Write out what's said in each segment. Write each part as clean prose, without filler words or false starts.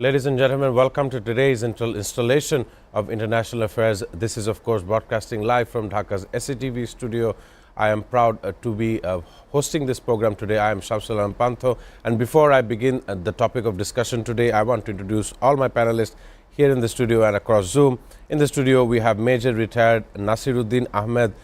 Ladies and gentlemen, welcome to today's installation of International Affairs. This is, of course, broadcasting live from Dhaka's SATV studio. I am proud to be hosting this program today. I am Shamsul Pantho. And before I begin the topic of discussion today, I want to introduce all my panelists here in the studio and across Zoom. In the studio, we have Major Retired Nasiruddin Ahmed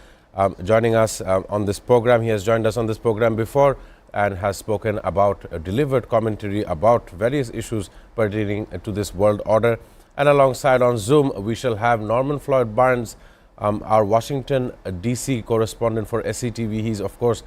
joining us on this program. He has joined us on this program before and has spoken about a delivered commentary about various issues pertaining to this world order. And alongside on Zoom, we shall have Norman Floyd Barnes, our Washington DC correspondent for SATV. He's, of course,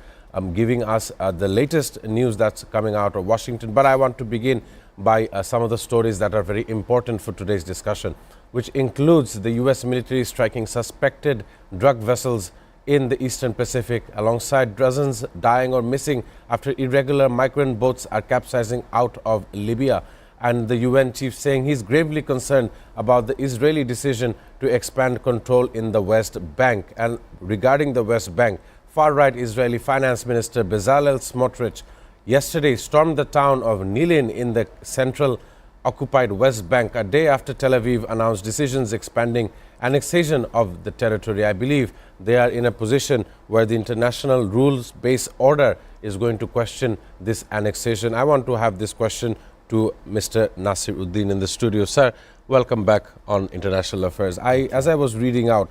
giving us the latest news that's coming out of Washington. But I want to begin by some of the stories that are very important for today's discussion, which includes the U.S. military striking suspected drug vessels in the Eastern Pacific, alongside dozens dying or missing after irregular migrant boats are capsizing out of Libya. And the UN chief saying he's gravely concerned about the Israeli decision to expand control in the West Bank. And regarding the West Bank, far-right Israeli Finance Minister Bezalel Smotrich yesterday stormed the town of Nilin in the central occupied West Bank a day after Tel Aviv announced decisions expanding annexation of the territory. I believe they are in a position where the international rules-based order is going to question this annexation. I want to have this question to Mr. Nasiruddin in the studio. Sir, welcome back on International Affairs. As I was reading out,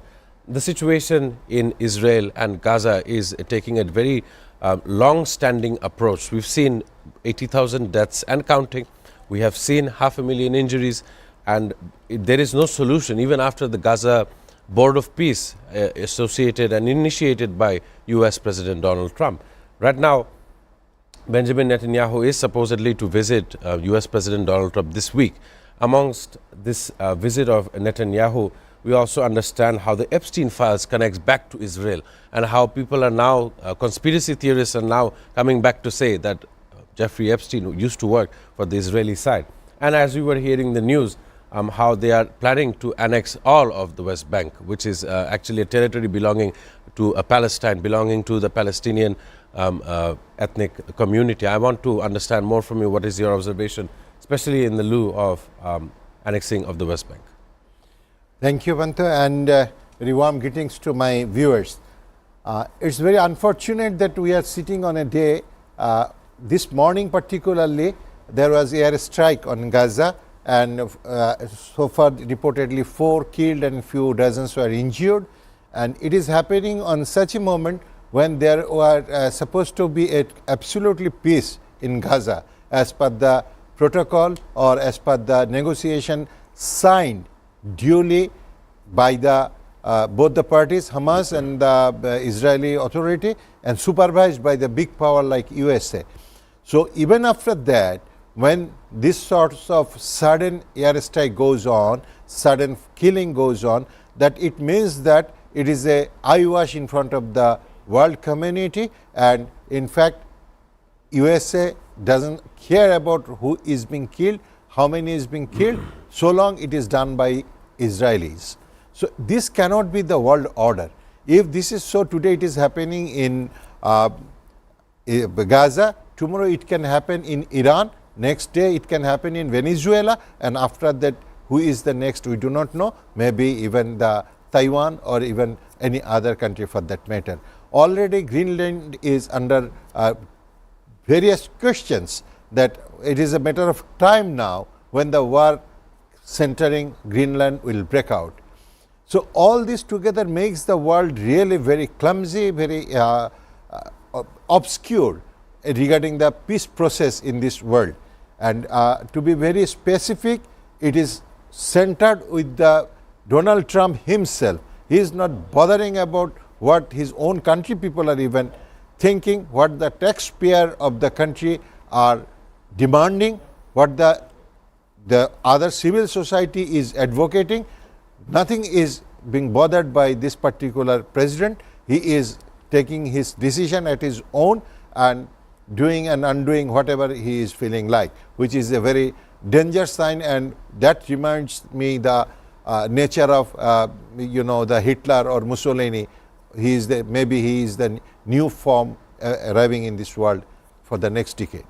the situation in Israel and Gaza is taking a very long-standing approach. We've seen 80,000 deaths and counting. We have seen 500,000 injuries, and there is no solution even after the Gaza Board of Peace associated and initiated by US President Donald Trump. Right now, Benjamin Netanyahu is supposedly to visit US President Donald Trump this week. Amongst this visit of Netanyahu, we also understand how the Epstein files connects back to Israel, and how people are now, conspiracy theorists are now coming back to say that Jeffrey Epstein used to work for the Israeli side. And as we were hearing the news, how they are planning to annex all of the West Bank, which is actually a territory belonging to Palestine, belonging to the Palestinian ethnic community. I want to understand more from you. What is your observation, especially in the lieu of annexing of the West Bank? Thank you, Pantho, and very warm greetings to my viewers. It's very unfortunate that we are sitting on a day, this morning particularly, there was air strike on Gaza, and so far reportedly 4 killed and few dozens were injured. And it is happening on such a moment when there were supposed to be absolutely peace in Gaza as per the protocol or as per the negotiation signed duly by the both the parties, Hamas and the Israeli Authority, and supervised by the big power like USA. So even after that, when this sorts of sudden airstrike goes on, sudden killing goes on, that it means that it is a eyewash in front of the world community, and in fact USA doesn't care about who is being killed, how many is being killed, so long it is done by Israelis. So this cannot be the world order. If this is so, today it is happening in Gaza, tomorrow it can happen in Iran, next day it can happen in Venezuela, and after that who is the next we do not know, maybe even the Taiwan or even any other country for that matter. Already Greenland is under various questions that it is a matter of time now when the war centering Greenland will break out. So all this together makes the world really very clumsy, very obscure regarding the peace process in this world. And to be very specific, it is centered with the Donald Trump himself. He is not bothering about what his own country people are even thinking, what the taxpayer of the country are demanding, what the other civil society is advocating. Nothing is being bothered by this particular president. He is taking his decision at his own and doing and undoing whatever he is feeling like, which is a very dangerous sign, and that reminds me the nature of the Hitler or Mussolini. Maybe he is the new form arriving in this world for the next decade.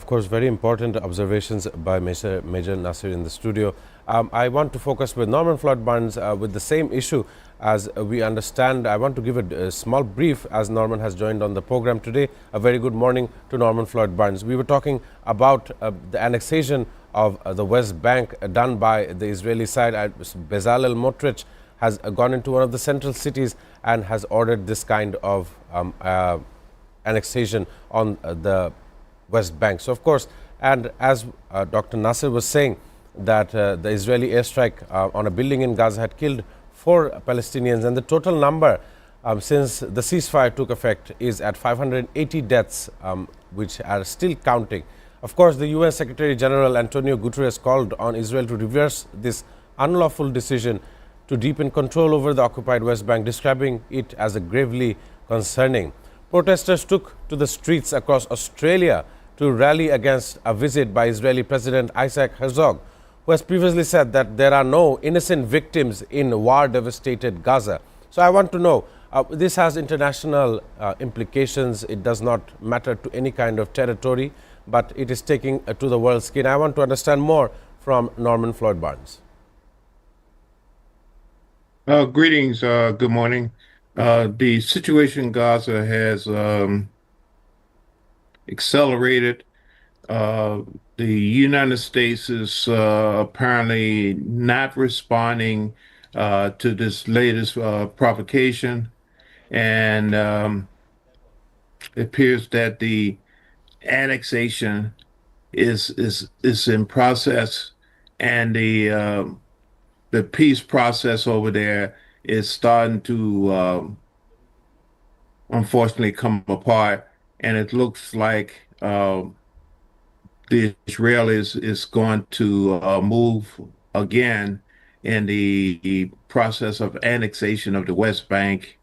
Of course, very important observations by Major Nasir in the studio. I want to focus with Norman Floyd Barnes with the same issue as we understand. I want to give a small brief as Norman has joined on the program today. A very good morning to Norman Floyd Barnes. We were talking about the annexation of the West Bank done by the Israeli side. Bezalel Smotrich has gone into one of the central cities and has ordered this kind of annexation on the West Bank. So, of course, and as Dr. Nasir was saying, that the Israeli airstrike on a building in Gaza had killed 4 Palestinians, and the total number since the ceasefire took effect is at 580 deaths, which are still counting. Of course, the UN Secretary General Antonio Guterres called on Israel to reverse this unlawful decision to deepen control over the occupied West Bank, describing it as a gravely concerning. Protesters took to the streets across Australia to rally against a visit by Israeli President Isaac Herzog, who has previously said that there are no innocent victims in war-devastated Gaza. So I want to know, this has international implications. It does not matter to any kind of territory, but it is taking to the world scene. I want to understand more from Norman Floyd Barnes. Greetings, good morning. The situation in Gaza has accelerated. The United States is apparently not responding to this latest provocation, and it appears that the annexation is in process, and the peace process over there is starting to unfortunately come apart, and it looks like the Israelis is going to move again in the process of annexation of the West Bank.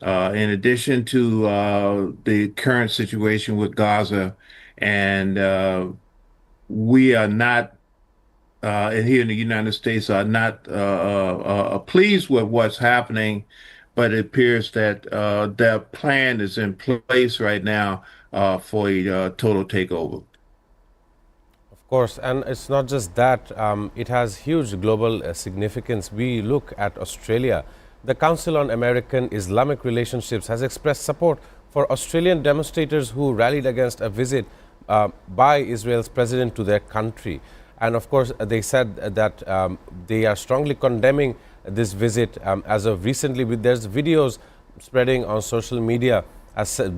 In addition to the current situation with Gaza, and we are not here in the United States are not pleased with what's happening, but it appears that their plan is in place right now for a total takeover. Of course, and it's not just that, it has huge global significance. We look at Australia. The Council on American Islamic Relationships has expressed support for Australian demonstrators who rallied against a visit by Israel's president to their country. And of course, they said that they are strongly condemning this visit. As of recently, there's videos spreading on social media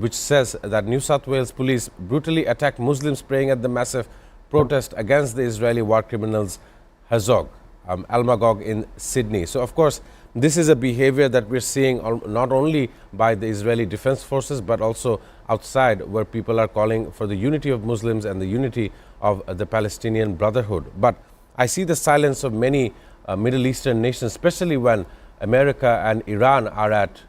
which says that New South Wales police brutally attacked Muslims praying at the massive protest against the Israeli war criminals Herzog, Almagog in Sydney. So, of course, this is a behavior that we're seeing not only by the Israeli Defense Forces, but also outside, where people are calling for the unity of Muslims and the unity of the Palestinian Brotherhood. But I see the silence of many Middle Eastern nations, especially when America and Iran are at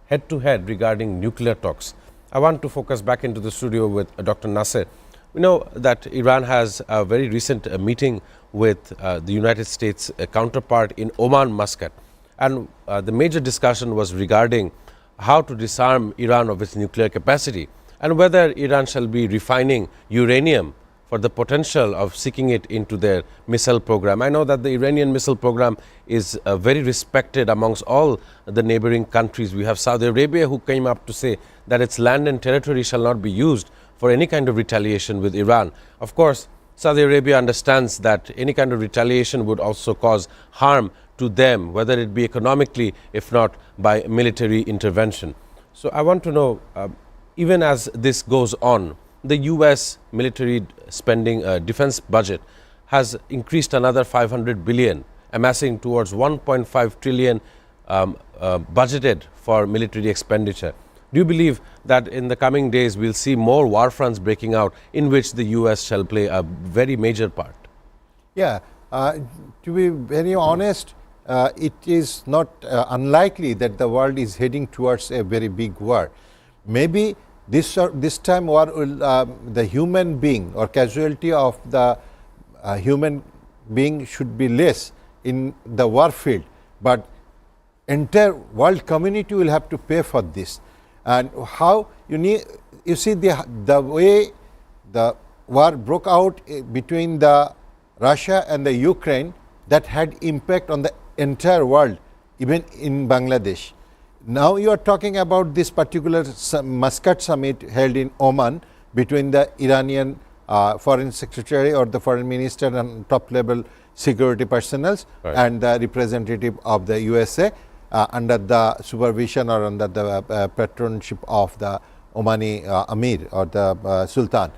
head-to-head regarding nuclear talks. I want to focus back into the studio with Dr. Nasir. We know that Iran has a very recent meeting with the United States counterpart in Oman, Muscat. And the major discussion was regarding how to disarm Iran of its nuclear capacity and whether Iran shall be refining uranium for the potential of seeking it into their missile program. I know that the Iranian missile program is very respected amongst all the neighboring countries. We have Saudi Arabia, who came up to say that its land and territory shall not be used for any kind of retaliation with Iran. Of course, Saudi Arabia understands that any kind of retaliation would also cause harm to them, whether it be economically, if not by military intervention. So I want to know, even as this goes on, the US military spending defense budget has increased another 500 billion, amassing towards 1.5 trillion budgeted for military expenditure. Do you believe that in the coming days we'll see more war fronts breaking out in which the US shall play a very major part? Yeah, to be very honest, it is not unlikely that the world is heading towards a very big war. Maybe this time war will, the human being or casualty of the human being should be less in the war field, but entire world community will have to pay for this. And how you see the way the war broke out between the Russia and the Ukraine, that had impact on the entire world, even in Bangladesh. Now you are talking about this particular Muscat summit held in Oman between the Iranian foreign secretary or the foreign minister and top level security personnel and the representative of the USA under the supervision or under the patronship of the Omani Amir or the Sultan.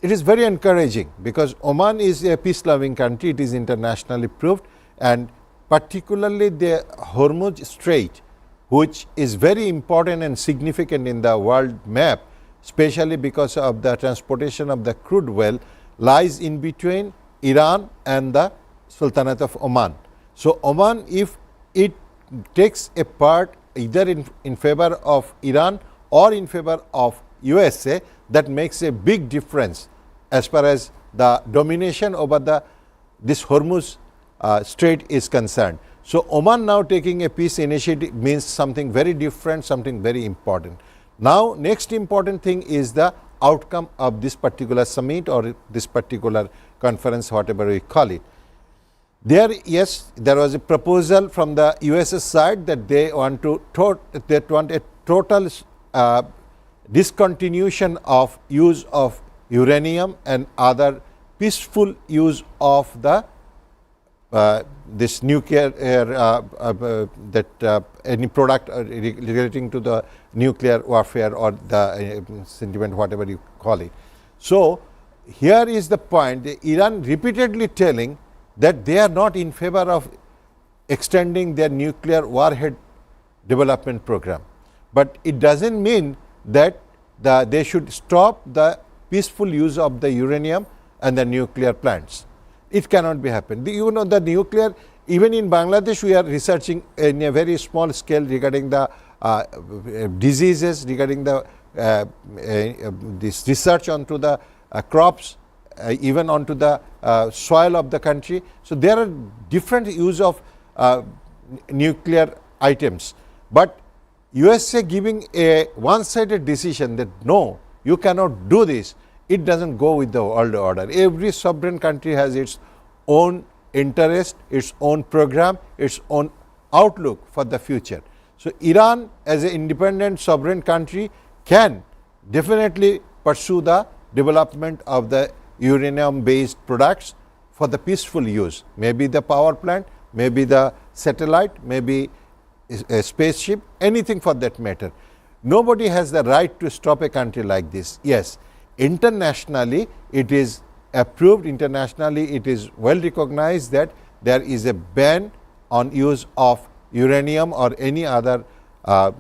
It is very encouraging because Oman is a peace loving country, it is internationally proved, and particularly the Hormuz Strait, which is very important and significant in the world map, especially because of the transportation of the crude oil, lies in between Iran and the Sultanate of Oman. So Oman, if it takes a part either in favor of Iran or in favor of USA, that makes a big difference as far as the domination over this Hormuz Strait is concerned. So Oman now taking a peace initiative means something very different, something very important. Now next important thing is the outcome of this particular summit or this particular conference, whatever we call it. There, yes, there was a proposal from the US side that they want a total discontinuation of use of uranium and other peaceful use of the this nuclear any product relating to the nuclear warfare or the sentiment, whatever you call it. So here is the point: Iran repeatedly telling that they are not in favor of extending their nuclear warhead development program, but it doesn't mean that they should stop the peaceful use of the uranium and the nuclear plants. It cannot be happened. You know, the nuclear, even in Bangladesh, we are researching in a very small scale regarding the diseases, regarding the this research onto the crops, even onto the soil of the country. So there are different use of nuclear items, but USA giving a one-sided decision that no, you cannot do this, it doesn't go with the world order. Every sovereign country has its own interest, its own program, its own outlook for the future. So Iran as an independent sovereign country can definitely pursue the development of the uranium based products for the peaceful use, maybe the power plant, maybe the satellite, maybe a spaceship, anything for that matter. Nobody has the right to stop a country like this. Yes, internationally it is approved, internationally it is well recognized that there is a ban on use of uranium or any other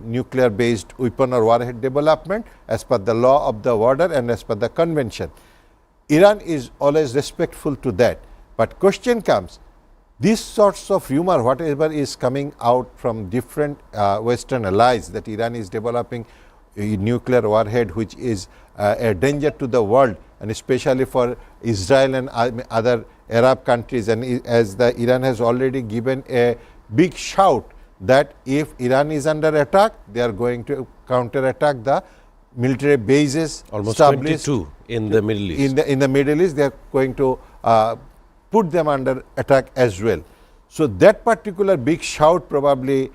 nuclear based weapon or warhead development as per the law of the order and as per the convention. Iran is always respectful to that, but question comes, these sorts of rumor, whatever is coming out from different Western allies that Iran is developing a nuclear warhead which is a danger to the world and especially for Israel and other Arab countries, and as the Iran has already given a big shout that if Iran is under attack, they are going to counter attack the military bases almost 22 in the Middle East. In the Middle East, they are going to put them under attack as well. So that particular big shout probably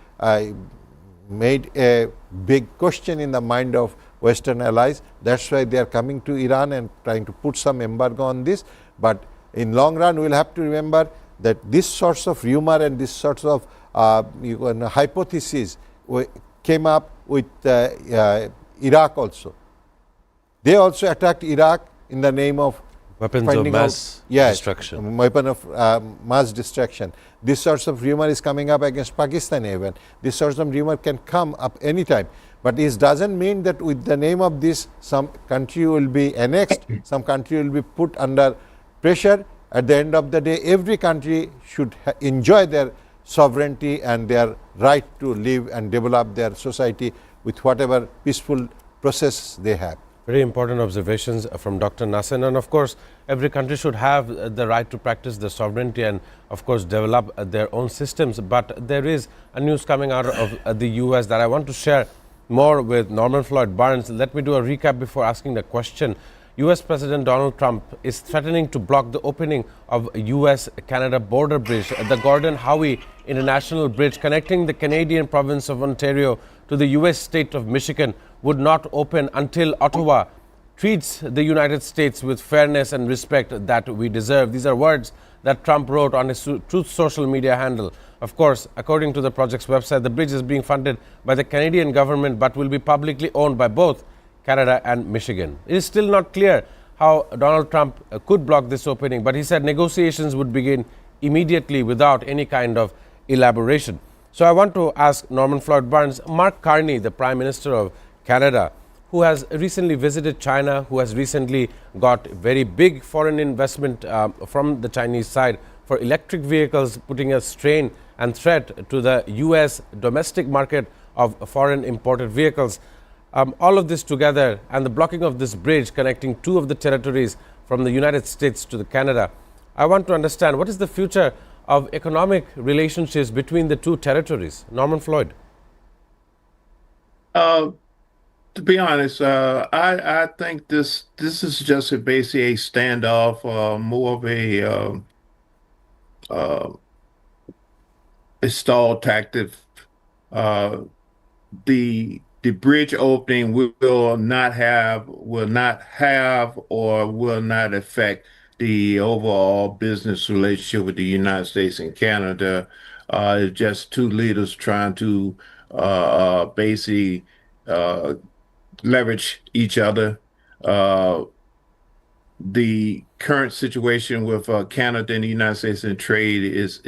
made a big question in the mind of Western allies. That's why they are coming to Iran and trying to put some embargo on this. But in long run, we will have to remember that this sorts of rumor and this sorts of hypotheses came up with Iraq also. They also attacked Iraq in the name of weapons of mass destruction. Weapon of mass destruction. This sorts of rumor is coming up against Pakistan even. This sorts of rumor can come up anytime. But this doesn't mean that with the name of this, some country will be annexed, some country will be put under pressure. At the end of the day, every country should enjoy their sovereignty and their right to live and develop their society with whatever peaceful process they have. Very important observations from Dr. Naseer. And of course, every country should have the right to practice their sovereignty and of course develop their own systems. But there is a news coming out of the US that I want to share more with Norman Floyd Barnes. Let me do a recap before asking the question. US President Donald Trump is threatening to block the opening of a US-Canada border bridge. The Gordon Howe International Bridge connecting the Canadian province of Ontario to the US state of Michigan would not open until Ottawa treats the United States with fairness and respect that we deserve. These are words that Trump wrote on his Truth social media handle. Of course, according to the project's website, the bridge is being funded by the Canadian government but will be publicly owned by both Canada and Michigan. It is still not clear how Donald Trump could block this opening, but he said negotiations would begin immediately without any kind of elaboration. So I want to ask Norman Floyd Barnes, Mark Carney, the Prime Minister of Canada, who has recently visited China, who has recently got very big foreign investment from the Chinese side for electric vehicles, putting a strain and threat to the US domestic market of foreign imported vehicles. All of this together and the blocking of this bridge connecting two of the territories from the United States to the Canada, I want to understand what is the future of economic relationships between the two territories. Norman Floyd. To be honest, I think this is just basically a standoff, more of a stall tactic. The bridge opening will not have or will not affect the overall business relationship with the United States and Canada. It's just two leaders trying to basically leverage each other. The current situation with Canada and the United States in trade is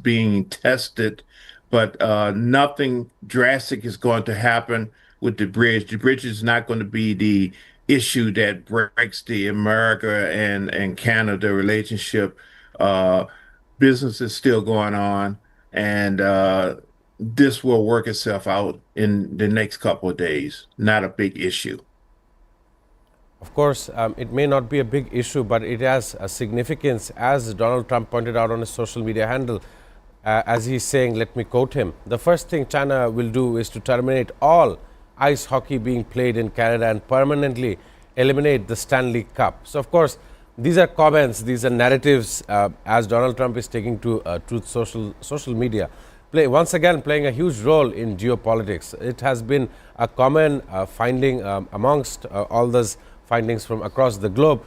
being tested, but nothing drastic is going to happen with the bridge. The bridge is not going to be the issue that breaks the America and Canada relationship. Business is still going on, and this will work itself out in the next couple of days. Not a big issue. Of course, it may not be a big issue, but it has a significance, as Donald Trump pointed out on his social media handle, as he's saying, let me quote him, the first thing China will do is to terminate all ice hockey being played in Canada and permanently eliminate the Stanley Cup. So, of course, these are comments, these are narratives as Donald Trump is taking to Truth social media, once again playing a huge role in geopolitics. It has been a common finding amongst all those findings from across the globe,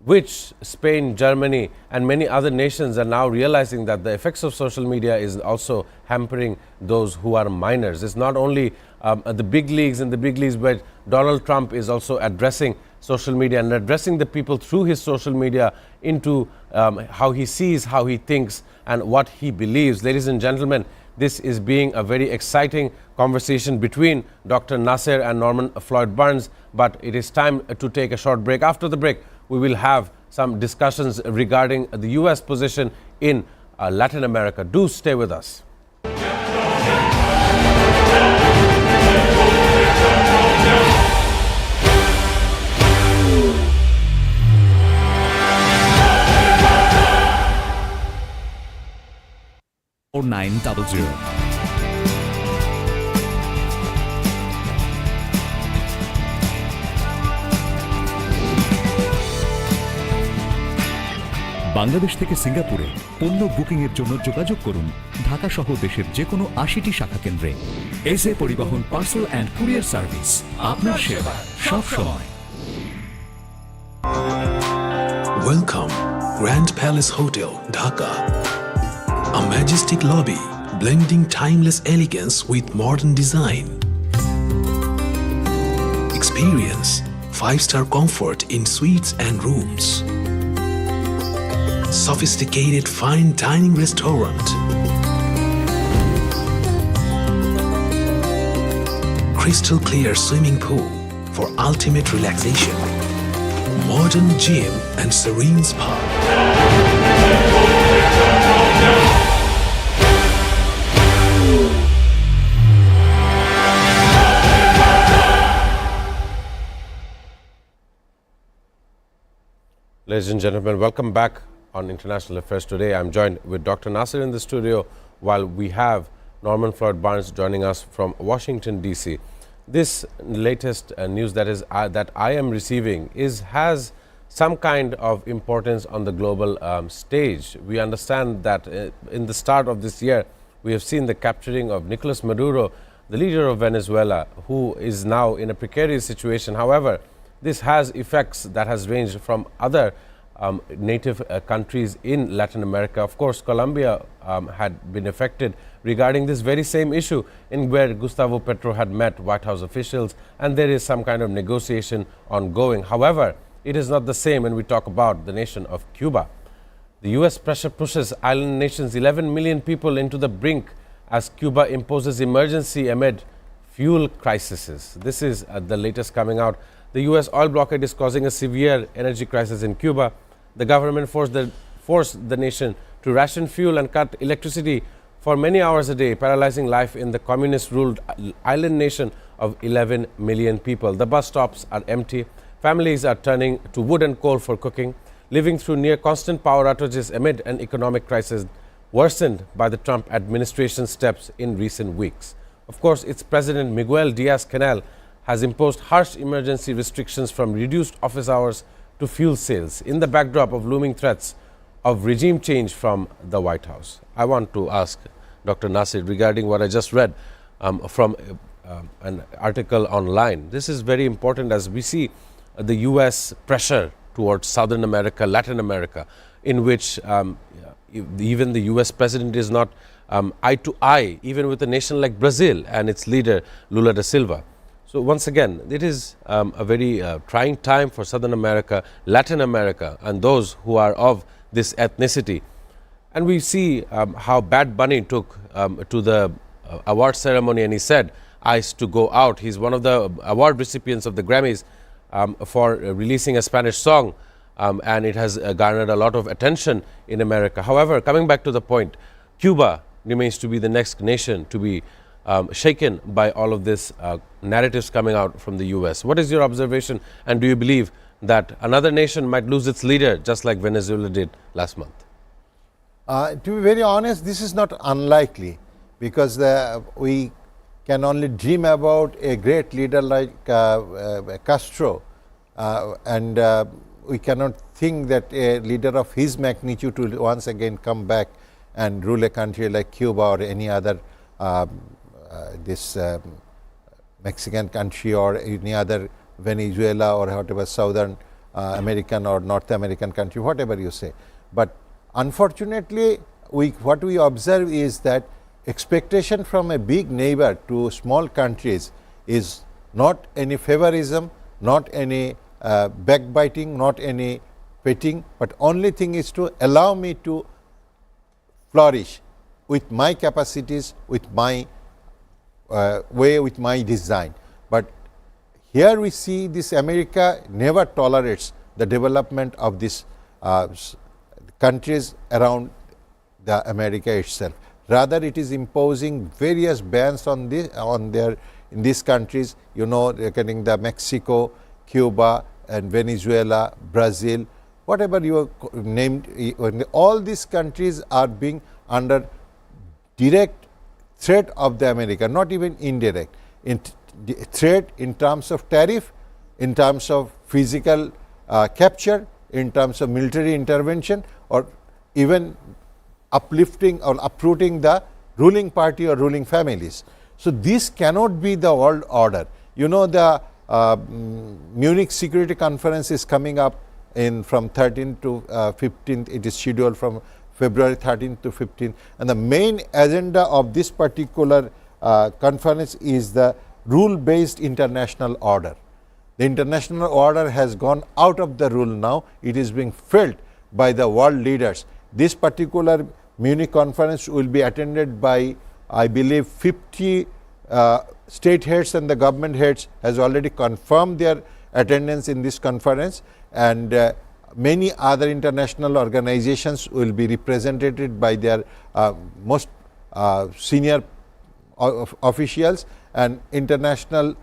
which Spain, Germany, and many other nations are now realizing that the effects of social media is also hampering those who are minors. It's not only the big leagues and the big leagues, but Donald Trump is also addressing social media and addressing the people through his social media into how he sees, how he thinks, and what he believes. Ladies and gentlemen, this is being a very exciting conversation between Dr. Nasser and Norman Floyd Barnes, but it is time to take a short break. After the break, we will have some discussions regarding the U.S. position in Latin America. Do stay with us. or 900. Bangladesh থেকে সিঙ্গাপুরে পণ্য booking এর জন্য যোগাযোগ করুন ঢাকা সহ দেশের যে কোনো ৮০টি শাখা কেন্দ্রে। এসএ পরিবহন পার্সেল অ্যান্ড কুরিয়ার সার্ভিস, আপনার সেবা সব সময়। Welcome, Grand Palace Hotel, Dhaka. A majestic lobby blending timeless elegance with modern design. Experience 5-star comfort in suites and rooms. Sophisticated fine dining restaurant. Crystal clear swimming pool for ultimate relaxation. Modern gym and serene spa. Ladies and gentlemen, welcome back on International Affairs Today. I'm joined with Dr. Nasser in the studio, while we have Norman Floyd Barnes joining us from Washington, D.C. this latest news that I am receiving has some kind of importance on the global stage. We understand that in the start of this year, we have seen the capturing of Nicolas Maduro, the leader of Venezuela, who is now in a precarious situation. However, this has effects that has ranged from other native countries in Latin America. Of course, Colombia had been affected regarding this very same issue, in where Gustavo Petro had met White House officials, and there is some kind of negotiation ongoing. However, it is not the same when we talk about the nation of Cuba. The U.S. pressure pushes island nation's 11 million people into the brink as Cuba imposes emergency amid fuel crises. This is the latest coming out. The U.S. oil blockade is causing a severe energy crisis in Cuba. The government forced the nation to ration fuel and cut electricity for many hours a day, paralyzing life in the communist-ruled island nation of 11 million people. The bus stops are empty. Families are turning to wood and coal for cooking, living through near constant power outages amid an economic crisis worsened by the Trump administration's steps in recent weeks. Of course, its President Miguel Diaz-Canel has imposed harsh emergency restrictions, from reduced office hours to fuel sales, in the backdrop of looming threats of regime change from the White House. I want to ask Dr. Nasir regarding what I just read from an article online. This is very important as we see the U.S. pressure towards Southern America, Latin America, in which even the U.S. president is not eye to eye, even with a nation like Brazil and its leader Lula da Silva. So once again, it is a very trying time for Southern America, Latin America, and those who are of this ethnicity. And we see how Bad Bunny took to the award ceremony, and he said, "Eyes to go out." He's one of the award recipients of the Grammys for releasing a Spanish song, and it has garnered a lot of attention in America. However, coming back to the point, Cuba remains to be the next nation to be shaken by all of this narratives coming out from the U.S. What is your observation, and do you believe that another nation might lose its leader just like Venezuela did last month? To be very honest, this is not unlikely, because we can only dream about a great leader like Castro, and we cannot think that a leader of his magnitude will once again come back and rule a country like Cuba or any other Mexican country or any other Venezuela or whatever Southern American or North American country, whatever you say. But unfortunately, what we observe is that expectation from a big neighbor to small countries is not any favorism, not any backbiting, not any petting, but only thing is to allow me to flourish with my capacities, with my way, with my design. But here we see this America never tolerates the development of these countries around the America itself. Rather, it is imposing various bans on in these countries, you know, reckoning the Mexico, Cuba and Venezuela, Brazil, whatever you named, all these countries are being under direct threat of the America, not even indirect, threat in terms of tariff, in terms of physical capture, in terms of military intervention, or even uplifting or uprooting the ruling party or ruling families. So this cannot be the world order. You know, the Munich Security Conference is coming up from 13th to 15th. It is scheduled from February 13th to 15th, and the main agenda of this particular conference is the rule-based international order. The international order has gone out of the rule now. It is being felt by the world leaders. This particular Munich conference will be attended by, I believe, 50 state heads, and the government heads has already confirmed their attendance in this conference, and many other international organizations will be represented by their most senior officials, and international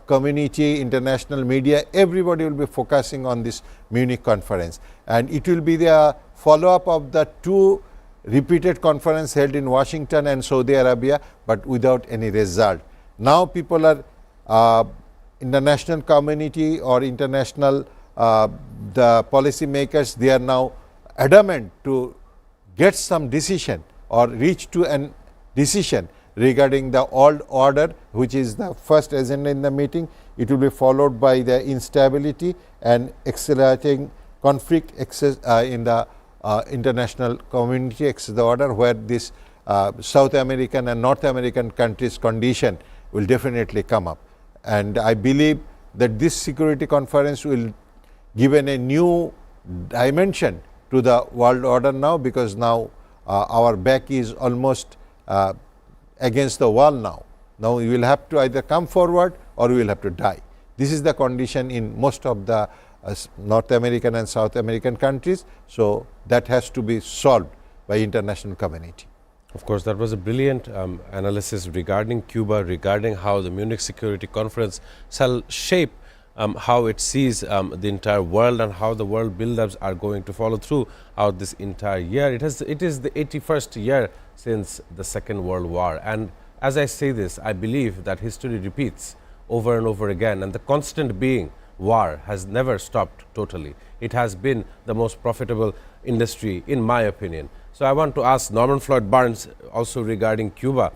community, international media, everybody will be focusing on this Munich conference. And it will be the follow-up of the two repeated conferences held in Washington and Saudi Arabia, but without any result. Now people are uh, international community or international the policymakers, they are now adamant to get some decision or reach to an decision regarding the old order, which is the first agenda in the meeting. It will be followed by the instability and accelerating conflict in the international community, the order where this South American and North American countries condition will definitely come up. And I believe that this security conference will given a new dimension to the world order now, because now our back is almost against the wall now. Now we will have to either come forward or we will have to die. This is the condition in most of the North American and South American countries. So that has to be solved by international community. Of course, that was a brilliant analysis regarding Cuba, regarding how the Munich Security Conference shall shape how it sees the entire world and how the world build-ups are going to follow through out this entire year. It is the 81st year since the Second World War, and as I say this, I believe that history repeats over and over again, and the constant being war has never stopped totally. It has been the most profitable industry, in my opinion. So I want to ask Norman Floyd Barnes also regarding Cuba.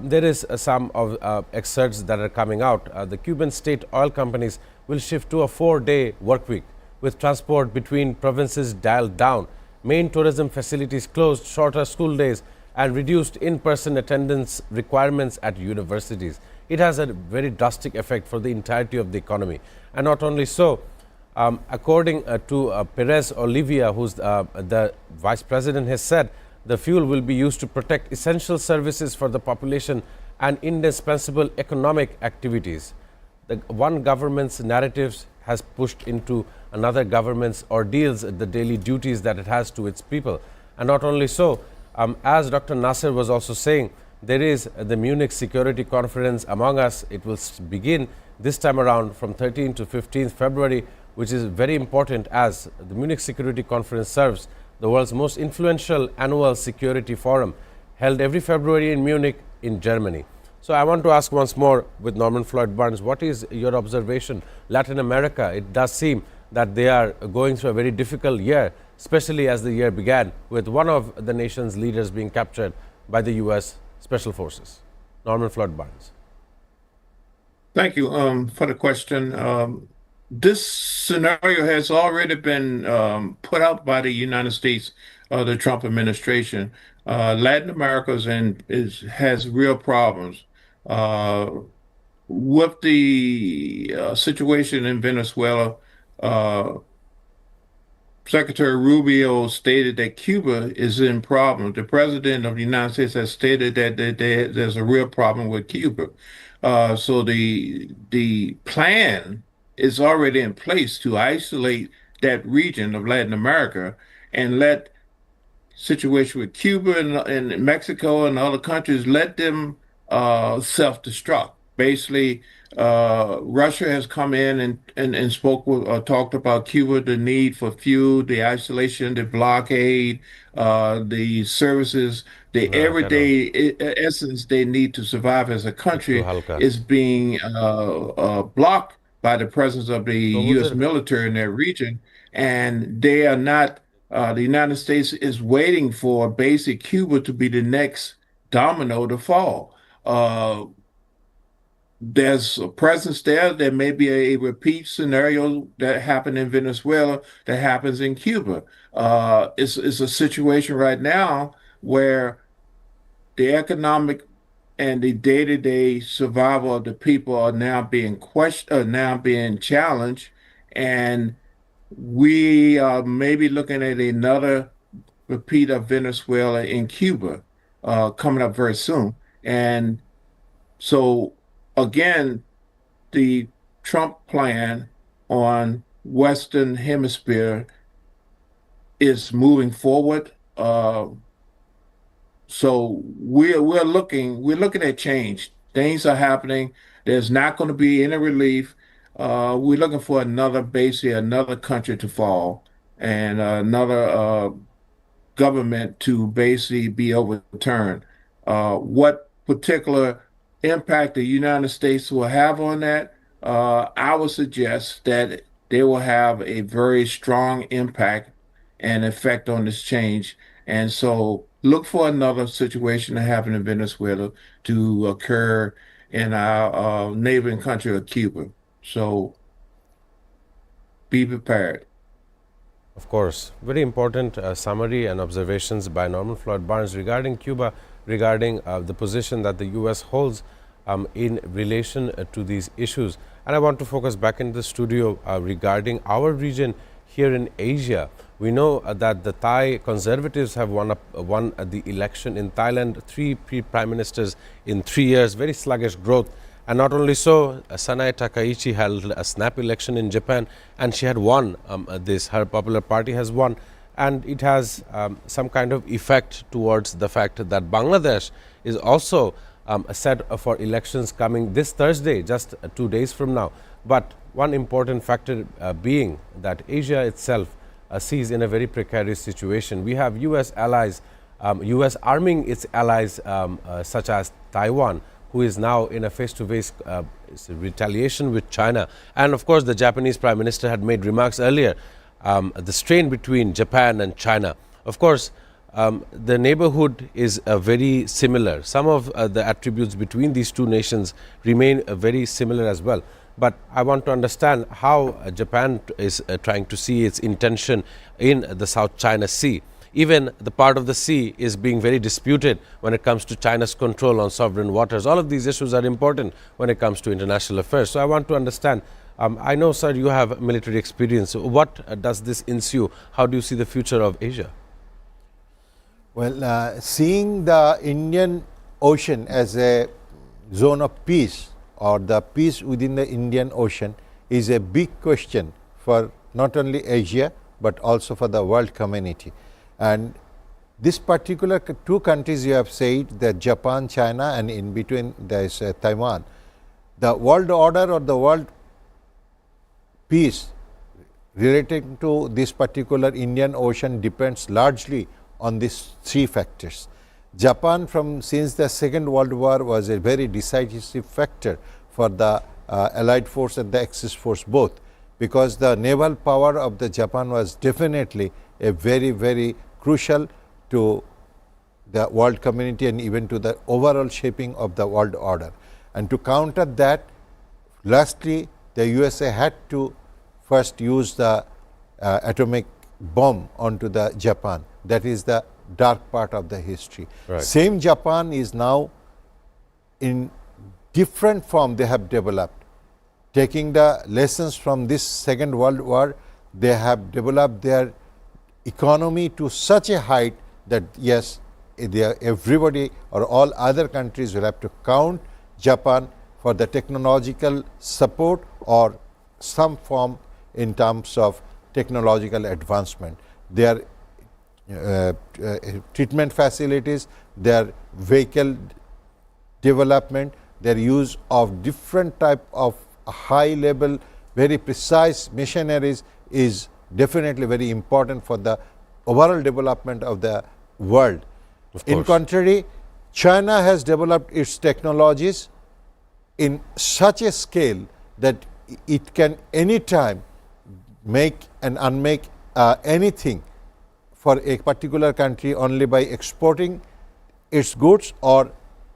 There is some of excerpts that are coming out. The Cuban state oil companies will shift to a 4-day work week with transport between provinces dialed down, main tourism facilities closed, shorter school days, and reduced in-person attendance requirements at universities. It has a very drastic effect for the entirety of the economy. And not only so, according to Perez Olivia, who's the vice president, has said the fuel will be used to protect essential services for the population and indispensable economic activities. The one government's narratives has pushed into another government's ordeals the daily duties that it has to its people. And not only so, as Dr. Nasser was also saying, there is the Munich Security Conference among us. It will begin this time around from 13th to 15th February, which is very important as the Munich Security Conference serves the world's most influential annual security forum held every February in Munich in Germany. So I want to ask once more with Norman Floyd Barnes, what is your observation? Latin America, it does seem that they are going through a very difficult year, especially as the year began with one of the nation's leaders being captured by the U.S. Special Forces. Norman Floyd Barnes. Thank you for the question. This scenario has already been put out by the United States, the Trump administration. Latin America has real problems with the situation in Venezuela. Secretary Rubio stated that Cuba is in problem. The president of the United States has stated that there's a real problem with Cuba. So the plan is already in place to isolate that region of Latin America and let situation with Cuba and Mexico and other countries, let them self-destruct. Basically, Russia has come in and talked about Cuba, the need for fuel, the isolation, the blockade, the services, the everyday essence they need to survive as a country is being blocked by the presence of the U.S. military in that region, and they are not. The United States is waiting for basic Cuba to be the next domino to fall. There's a presence there. There may be a repeat scenario that happened in Venezuela that happens in Cuba. It's a situation right now where the economic and the day-to-day survival of the people are now being questioned, now being challenged, and we are maybe looking at another repeat of Venezuela in Cuba coming up very soon. And so, again, the Trump plan on Western Hemisphere is moving forward. So we're looking at change. Things are happening. There's not going to be any relief. We're looking for another country to fall and another government to basically be overturned. What particular impact the United States will have on that, I would suggest that they will have a very strong impact and effect on this change. And so look for another situation to happen in Venezuela to occur in our neighboring country of Cuba. So be prepared. Of course, very important summary and observations by Norman Floyd Barnes regarding Cuba, regarding the position that the U.S. holds in relation to these issues. And I want to focus back in the studio regarding our region here in Asia. We know that the Thai conservatives have won the election in Thailand, three prime ministers in 3 years, very sluggish growth. And not only so, Sanae Takaichi held a snap election in Japan and she had won her popular party has won, and it has some kind of effect towards the fact that Bangladesh is also set for elections coming this Thursday, just 2 days from now. But one important factor being that Asia itself sees in a very precarious situation. We have U.S. allies, U.S. arming its allies such as Taiwan, who is now in a face-to-face retaliation with China. And of course, the Japanese Prime Minister had made remarks earlier, the strain between Japan and China. Of course, the neighborhood is very similar. Some of the attributes between these two nations remain very similar as well. But I want to understand how Japan is trying to see its intention in the South China Sea. Even the part of the sea is being very disputed when it comes to China's control on sovereign waters. All of these issues are important when it comes to international affairs. So I want to understand, I know, sir, you have military experience. What does this ensue? How do you see the future of Asia? Well, seeing the Indian Ocean as a zone of peace, or the peace within the Indian Ocean, is a big question for not only Asia but also for the world community. And this particular two countries you have said, that Japan, China, and in between there is Taiwan. The world order or the world peace relating to this particular Indian Ocean depends largely on these three factors. Japan, since the Second World War, was a very decisive factor for the Allied force and the Axis force both, because the naval power of the Japan was definitely a very, very crucial to the world community and even to the overall shaping of the world order. And to counter that, lastly, the USA had to first use the atomic bomb onto the Japan. That is the dark part of the history. Right. Same Japan is now in different form they have developed. Taking the lessons from this Second World War, they have developed their economy to such a height that yes, everybody or all other countries will have to count Japan for the technological support or some form in terms of technological advancement. Their treatment facilities, their vehicle development, their use of different type of high level, very precise machineries is definitely very important for the overall development of the world. In contrary, China has developed its technologies in such a scale that it can anytime make and unmake anything for a particular country only by exporting its goods or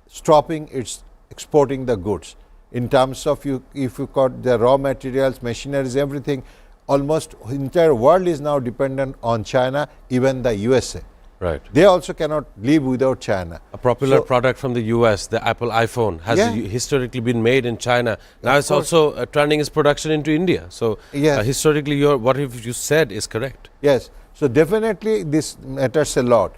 stopping its exporting the goods. In terms of if you got the raw materials, machineries, everything, almost entire world is now dependent on China, even the USA. Right. They also cannot live without China. A popular product from the US, the Apple iPhone, has historically been made in China. Now it's also turning its production into India. So historically, what you said is correct. Yes. So definitely this matters a lot.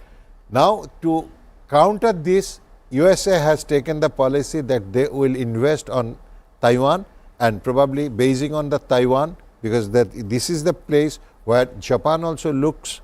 Now to counter this, USA has taken the policy that they will invest on Taiwan and probably basing on the Taiwan, because this is the place where Japan also looks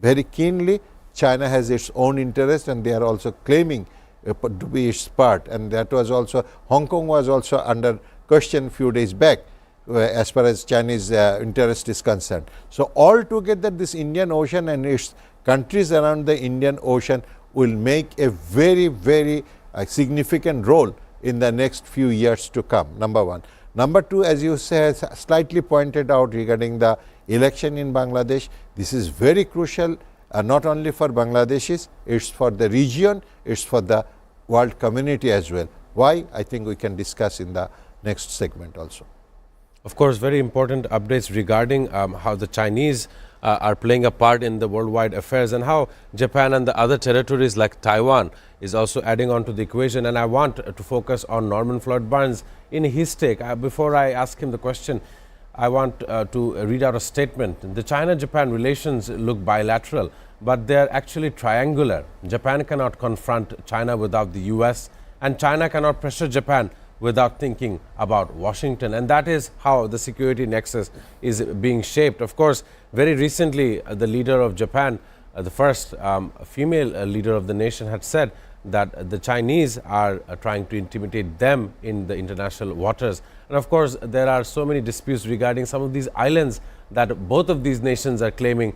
very keenly. China has its own interest and they are also claiming to be its part, and that was also, Hong Kong was also under question few days back as far as Chinese interest is concerned. So altogether this Indian Ocean and its countries around the Indian Ocean will make a very, very significant role in the next few years to come, number one. Number two, as you say, slightly pointed out regarding the election in Bangladesh, this is very crucial, not only for Bangladeshis, it's for the region, it's for the world community as well. Why? I think we can discuss in the next segment also. Of course, very important updates regarding how the Chinese are playing a part in the worldwide affairs and how Japan and the other territories like Taiwan is also adding on to the equation. And I want to focus on Norman Floyd Barnes in his take. Before I ask him the question, I want to read out a statement. The China-Japan relations look bilateral, but they're actually triangular. Japan cannot confront China without the US, and China cannot pressure Japan without thinking about Washington. And that is how the security nexus is being shaped. Of course, very recently, the leader of Japan, the first female leader of the nation, had said that the Chinese are trying to intimidate them in the international waters. And of course, there are so many disputes regarding some of these islands that both of these nations are claiming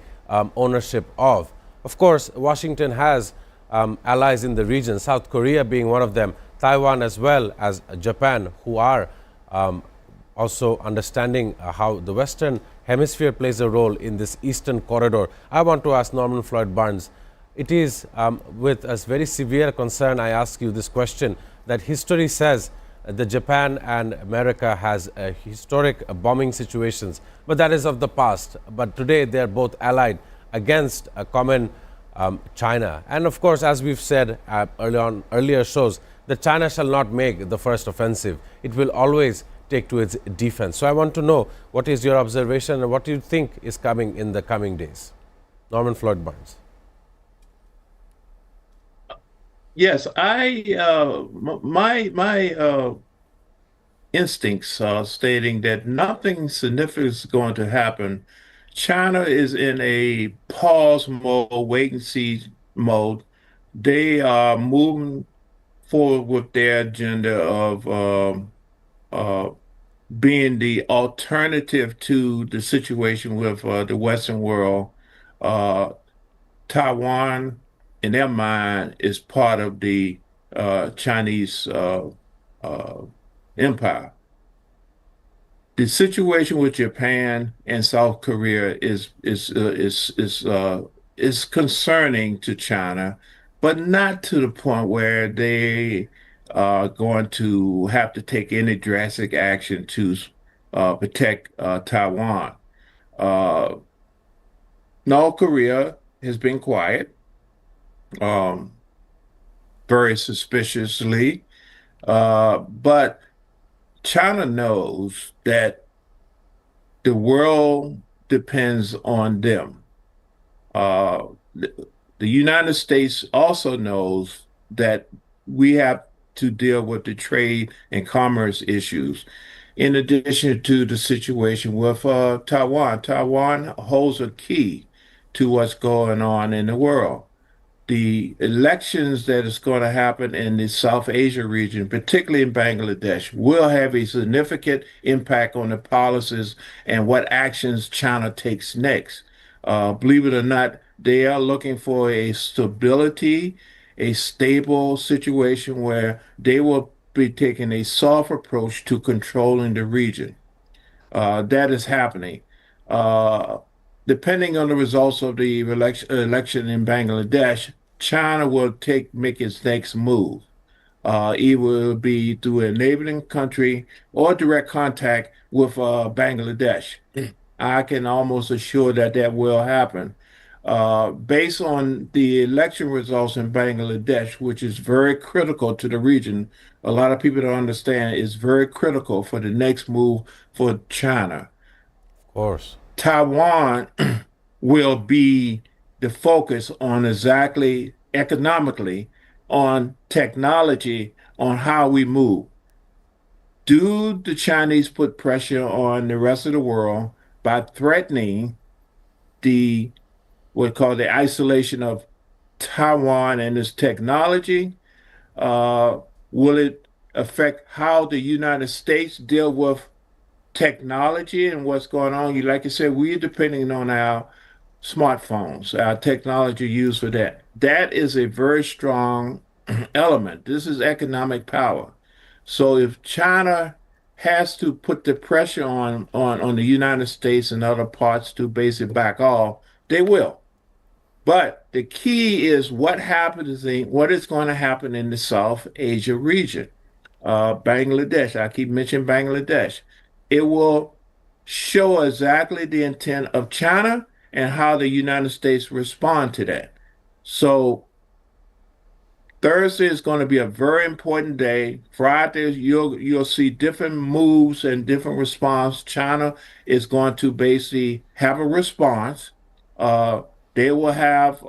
ownership of. Of course, Washington has allies in the region, South Korea being one of them, Taiwan as well as Japan, who are also understanding how the Western Hemisphere plays a role in this Eastern corridor. I want to ask Norman Floyd Barnes, it is with a very severe concern I ask you this question, that history says that Japan and America has historic bombing situations, but that is of the past. But today they are both allied against a common China. And of course, as we've said earlier shows, that China shall not make the first offensive. It will always take to its defense. So I want to know, what is your observation and what do you think is coming in the coming days? Norman Floyd Barnes. Yes, my instincts are stating that nothing significant is going to happen. China is in a pause mode, wait and see mode. They are moving forward with their agenda of being the alternative to the situation with the Western world. Taiwan, in their mind, is part of the Chinese empire. The situation with Japan and South Korea is concerning to China, but not to the point where they are going to have to take any drastic action to protect Taiwan. North Korea has been quiet, very suspiciously, but China knows that the world depends on them. The United States also knows that we have to deal with the trade and commerce issues. In addition to the situation with Taiwan, Taiwan holds a key to what's going on in the world. The elections that is going to happen in the South Asia region, particularly in Bangladesh, will have a significant impact on the policies and what actions China takes next. Believe it or not, they are looking for a stability, a stable situation where they will be taking a soft approach to controlling the region. That is happening. Depending on the results of the election in Bangladesh, China will make its next move. It will be through a neighboring country or direct contact with Bangladesh. I can almost assure that that will happen. Based on the election results in Bangladesh, which is very critical to the region, a lot of people don't understand is very critical for the next move for China. Of course. Taiwan will be the focus on exactly economically, on technology, on how we move. Do the Chinese put pressure on the rest of the world by threatening the what we call the isolation of Taiwan and its technology? Will it affect how the United States deal with technology and what's going on? Like I said, we're depending on our smartphones, our technology used for that. That is a very strong element. This is economic power. So if China has to put the pressure on the United States and other parts to basically back off, they will. But the key is what is going to happen in the South Asia region. Bangladesh, I keep mentioning Bangladesh. It will show exactly the intent of China and how the United States respond to that. So Thursday is going to be a very important day. Friday, you'll see different moves and different response. China is going to basically have a response. Uh, they will have,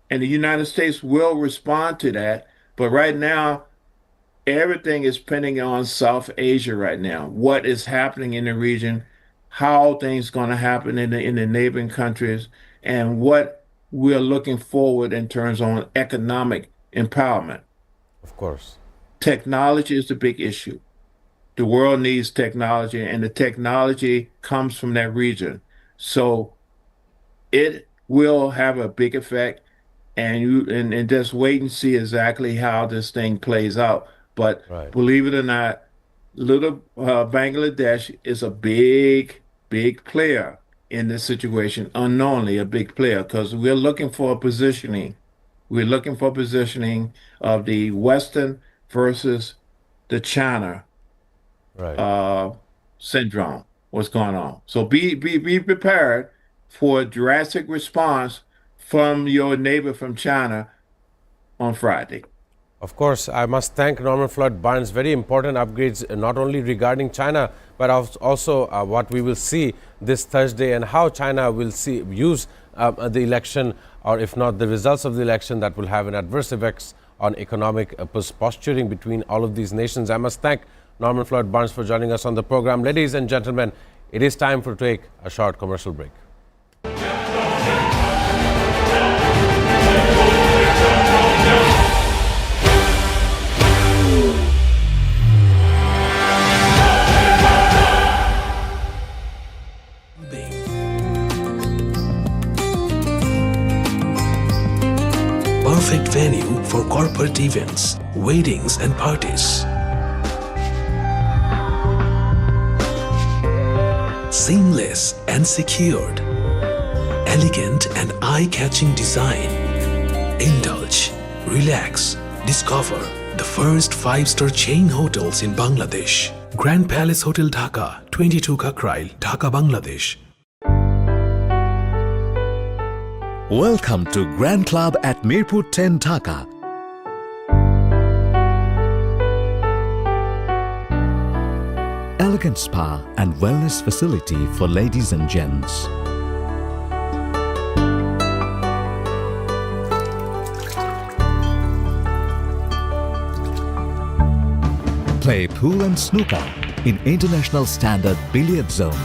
and the United States will respond to that. But right now, everything is pending on South Asia right now. What is happening in the region, how things going to happen in the neighboring countries, and what we're looking forward in terms on economic empowerment. Of course. Technology is the big issue. The world needs technology, and the technology comes from that region. So it will have a big effect, and just wait and see exactly how this thing plays out. But Right. believe it or not, little Bangladesh is a big player in this situation, unknowingly a big player, because we're looking for a positioning. We're looking for positioning of the Western versus the China Right. syndrome. What's going on? So be prepared for a drastic response from your neighbor from China on Friday. Of course, I must thank Norman Floyd Barnes. Very important upgrades, not only regarding China, but also what we will see this Thursday and how China will use the election, or if not the results of the election, that will have an adverse effects on economic posturing between all of these nations. I must thank Norman Floyd Barnes for joining us on the program. Ladies and gentlemen, it is time to take a short commercial break. Perfect venue for corporate events, weddings and parties. Seamless and secured. Elegant and eye-catching design. Indulge, relax, discover the first 5-star chain hotels in Bangladesh. Grand Palace Hotel Dhaka, 22 Kakrail, Dhaka, Bangladesh. Welcome to Grand Club at Mirpur 10 Dhaka. Elegant spa and wellness facility for ladies and gents. Play pool and snooker in international standard billiard zone.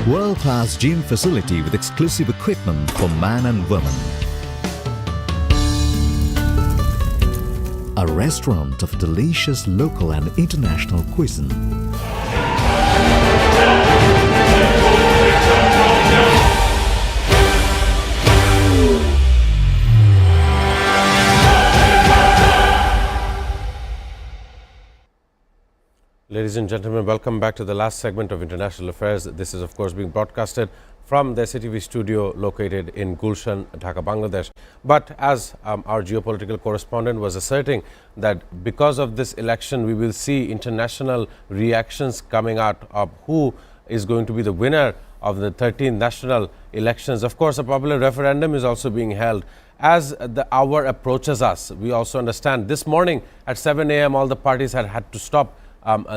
World-class gym facility with exclusive equipment for man and woman. A restaurant of delicious local and international cuisine. Ladies and gentlemen, welcome back to the last segment of International Affairs. This is, of course, being broadcasted from the SATV studio located in Gulshan, Dhaka, Bangladesh. But as our geopolitical correspondent was asserting, that because of this election, we will see international reactions coming out of who is going to be the winner of the 13th national elections. Of course, a popular referendum is also being held. As the hour approaches us, we also understand this morning at 7 a.m. all the parties had to stop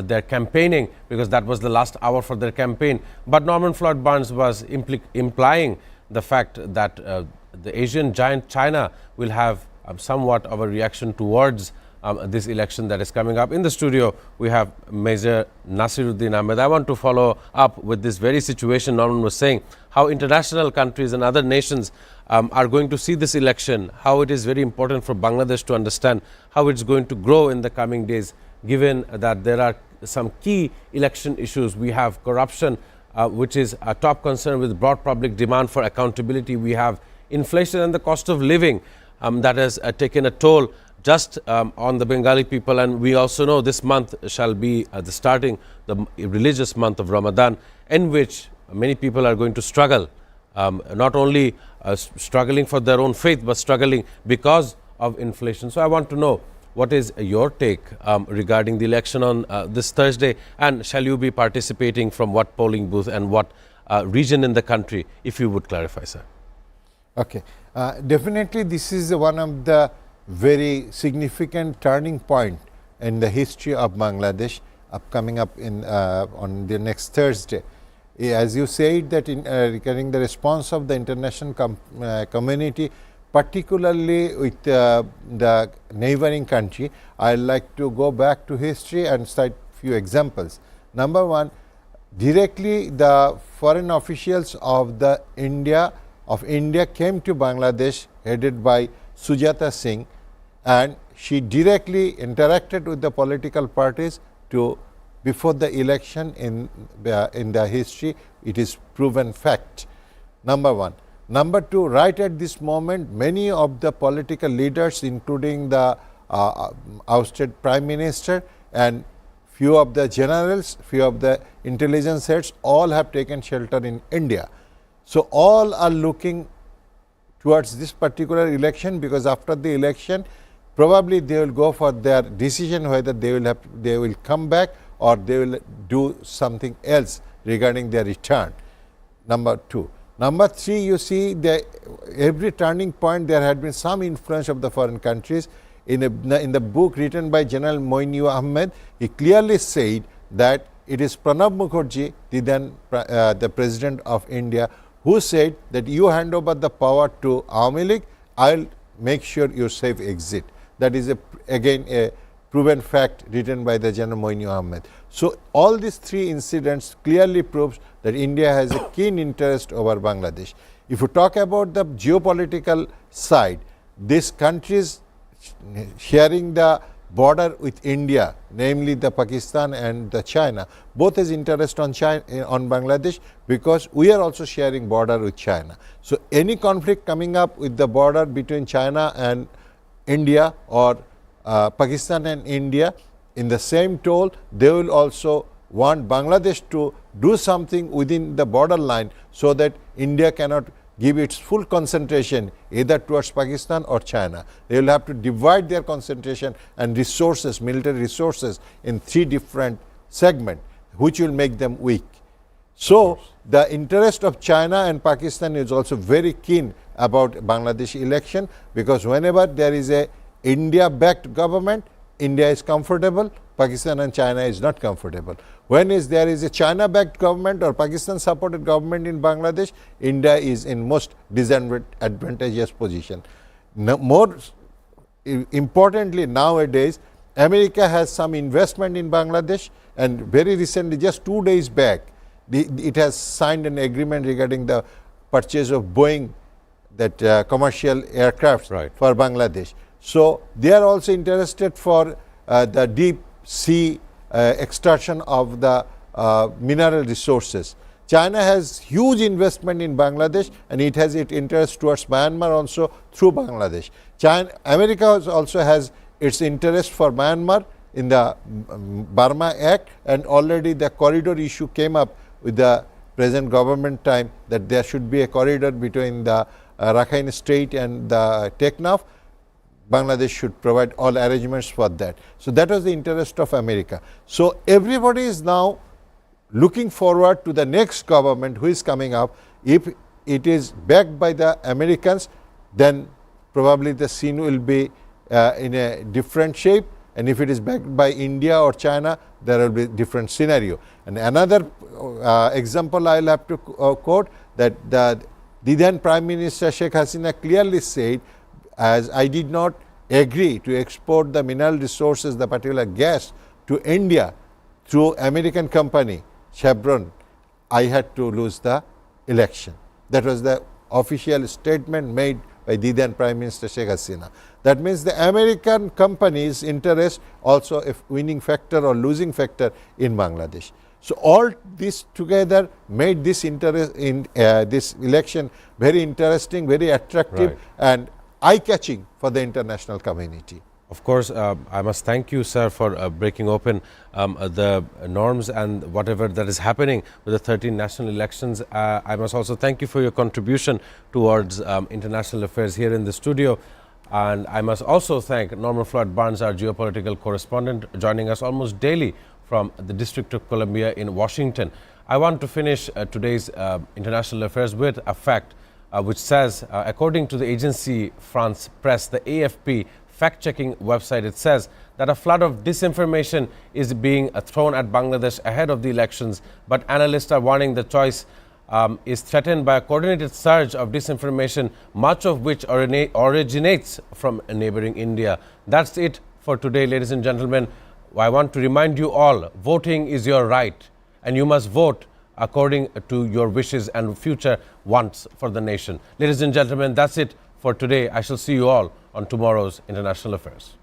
their campaigning because that was the last hour for their campaign. But Norman Floyd Barnes was implying the fact that the Asian giant China will have somewhat of a reaction towards this election that is coming up. In the studio, we have Major Nasiruddin Ahmed. I want to follow up with this very situation Norman was saying, how international countries and other nations are going to see this election, how it is very important for Bangladesh to understand how it's going to grow in the coming days. given that there are some key election issues. We have corruption, which is a top concern with broad public demand for accountability. We have inflation and the cost of living that has taken a toll just on the Bengali people. And we also know this month shall be the religious month of Ramadan, in which many people are going to struggle, not only struggling for their own faith, but struggling because of inflation. So I want to know, what is your take regarding the election on this Thursday, and shall you be participating from what polling booth and what region in the country, if you would clarify, sir? Okay, definitely this is one of the very significant turning point in the history of Bangladesh, coming up in on the next Thursday. As you said that in regarding the response of the international community, particularly with the neighboring country, I would like to go back to history and cite few examples. Number one, directly the foreign officials of India came to Bangladesh, headed by Sujata Singh, and she directly interacted with the political parties before the election. In the history, it is proven fact. Number one. Number two, right at this moment, many of the political leaders, including the ousted Prime Minister and few of the generals, few of the intelligence heads, all have taken shelter in India. So all are looking towards this particular election, because after the election, probably they will go for their decision whether they will come back or they will do something else regarding their return. Number two. Number three, you see every turning point there had been some influence of the foreign countries. In the book written by General Moinu Ahmed, he clearly said that it is Pranab Mukherjee, the President of India, who said that you hand over the power to Awami League, I will make sure you safe exit. That is again a proven fact written by the General Moinu Ahmed. So all these three incidents clearly proves that India has a keen interest over Bangladesh. If you talk about the geopolitical side, these countries sharing the border with India, namely the Pakistan and the China, both has interest on Bangladesh, because we are also sharing border with China. So any conflict coming up with the border between China and India, or Pakistan and India, in the same toll, they will also want Bangladesh to do something within the borderline, so that India cannot give its full concentration either towards Pakistan or China. They will have to divide their concentration and resources, military resources, in three different segments, which will make them weak. So the interest of China and Pakistan is also very keen about Bangladesh election, because whenever there is a India-backed government, India is comfortable, Pakistan and China is not comfortable. When there is a China-backed government or Pakistan-supported government in Bangladesh, India is in most disadvantageous position. More importantly, nowadays, America has some investment in Bangladesh, and very recently, just 2 days back, it has signed an agreement regarding the purchase of Boeing, that commercial aircraft for Bangladesh. So they are also interested for the deep sea extraction of the mineral resources. China has huge investment in Bangladesh, and it has its interest towards Myanmar also through Bangladesh. America also has its interest for Myanmar in the Burma Act, and already the corridor issue came up with the present government time, that there should be a corridor between the Rakhine State and the Teknaf. Bangladesh should provide all arrangements for that. So that was the interest of America. So everybody is now looking forward to the next government who is coming up. If it is backed by the Americans, then probably the scene will be in a different shape, and if it is backed by India or China, there will be different scenario. And another example I will have to quote, that the then Prime Minister Sheikh Hasina clearly said, as I did not agree to export the mineral resources, the particular gas, to India through American company Chevron, I had to lose the election. That was the official statement made by the then Prime Minister Sheikh Hasina. That means the American companies' interest also a winning factor or losing factor in Bangladesh. So all this together made this interest in this election very interesting, very attractive, Right. and eye-catching for the international community. Of course, I must thank you, sir, for breaking open the norms and whatever that is happening with the 13 national elections. I must also thank you for your contribution towards international affairs here in the studio. And I must also thank Norman Floyd Barnes, our geopolitical correspondent, joining us almost daily from the District of Columbia in Washington. I want to finish today's international affairs with a fact which says, according to the agency France Presse, the AFP fact-checking website, it says that a flood of disinformation is being thrown at Bangladesh ahead of the elections, but analysts are warning the choice is threatened by a coordinated surge of disinformation, much of which originates from neighboring India. That's it for today, ladies and gentlemen. I want to remind you all, voting is your right, and you must vote according to your wishes and future wants for the nation. Ladies and gentlemen, that's it for today. I shall see you all on tomorrow's International Affairs.